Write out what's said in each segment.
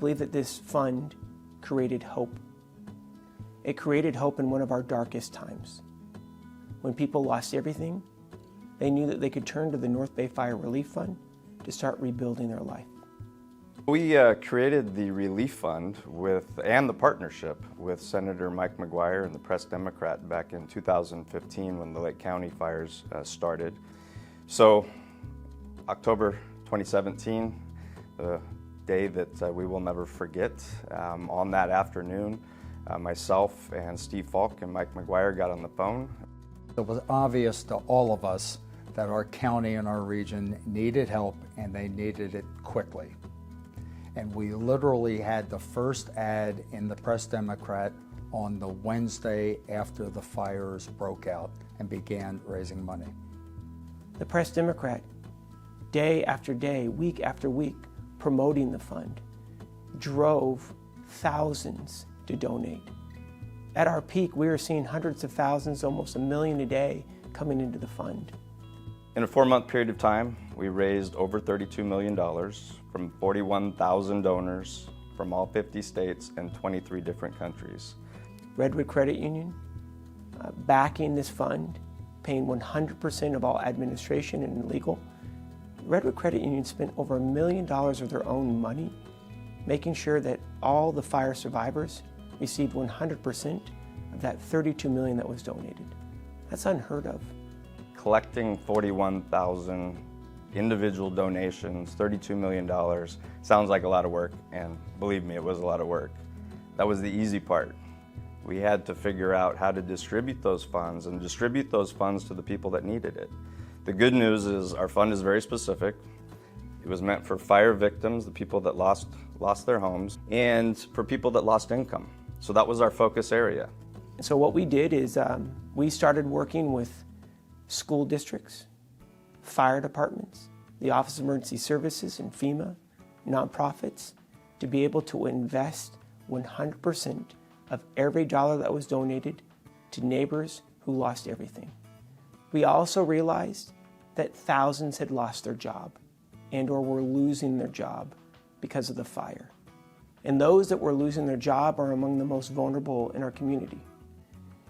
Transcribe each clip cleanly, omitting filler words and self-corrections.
believe that this fund created hope. It created hope in one of our darkest times. When people lost everything, they knew that they could turn to the North Bay Fire Relief Fund to start rebuilding their life. We created the Relief Fund and the partnership with Senator Mike McGuire and the Press Democrat back in 2015 when the Lake County fires started. So October 2017, the day that we will never forget, on that afternoon, myself and Steve Falk and Mike McGuire got on the phone. It was obvious to all of us that our county and our region needed help, and they needed it quickly. And we literally had the first ad in the Press Democrat on the Wednesday after the fires broke out and began raising money. The Press Democrat, day after day, week after week, promoting the fund, drove thousands to donate. At our peak, we were seeing hundreds of thousands, almost 1 million a day, coming into the fund. In a 4-month period of time, we raised over $32 million from 41,000 donors from all 50 states and 23 different countries. Redwood Credit Union, backing this fund, paying 100% of all administration and legal. Redwood Credit Union spent over $1 million of their own money, making sure that all the fire survivors received 100% of that $32 million that was donated. That's unheard of. Collecting 41,000 individual donations, $32 million, sounds like a lot of work, and believe me, it was a lot of work. That was the easy part. We had to figure out how to distribute those funds and distribute those funds to the people that needed it. The good news is our fund is very specific. It was meant for fire victims, the people that lost their homes, and for people that lost income. So that was our focus area. So what we did is we started working with school districts, fire departments, the Office of Emergency Services and FEMA, nonprofits, to be able to invest 100% of every dollar that was donated to neighbors who lost everything. We also realized that thousands had lost their job and or were losing their job because of the fire. And those that were losing their job are among the most vulnerable in our community.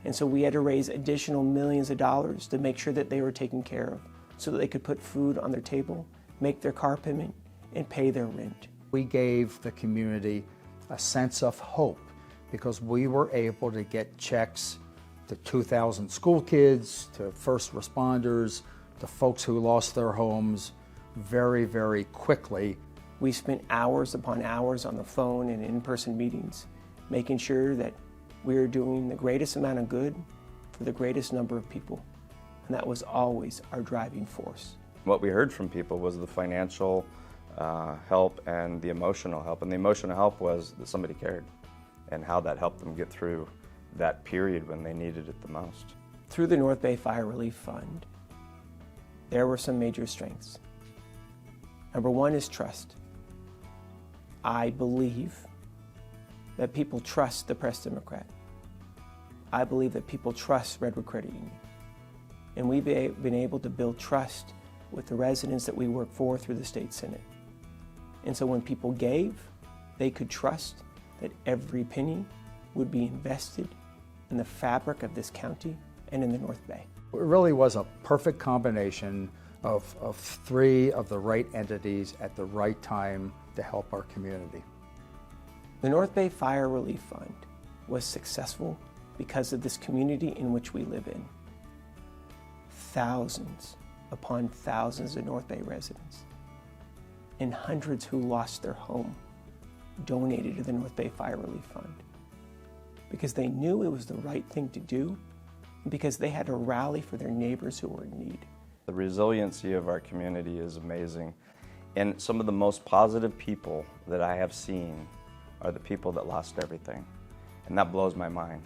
And so we had to raise additional millions of dollars to make sure that they were taken care of so that they could put food on their table, make their car payment, and pay their rent. We gave the community a sense of hope because we were able to get checks to 2,000 school kids, to first responders, to folks who lost their homes very, very quickly. We spent hours upon hours on the phone and in-person meetings, making sure that we were doing the greatest amount of good for the greatest number of people. And that was always our driving force. What we heard from people was the financial help and the emotional help. And the emotional help was that somebody cared and how that helped them get through that period when they needed it the most. Through the North Bay Fire Relief Fund, there were some major strengths. Number one is trust. I believe that people trust the Press Democrat. I believe that people trust Redwood Credit Union. And we've been able to build trust with the residents that we work for through the state Senate. And so when people gave, they could trust that every penny would be invested in the fabric of this county and in the North Bay. It really was a perfect combination of three of the right entities at the right time to help our community. The North Bay Fire Relief Fund was successful because of this community in which we live in. Thousands upon thousands of North Bay residents and hundreds who lost their home donated to the North Bay Fire Relief Fund because they knew it was the right thing to do and because they had to rally for their neighbors who were in need. The resiliency of our community is amazing. And some of the most positive people that I have seen are the people that lost everything. And that blows my mind.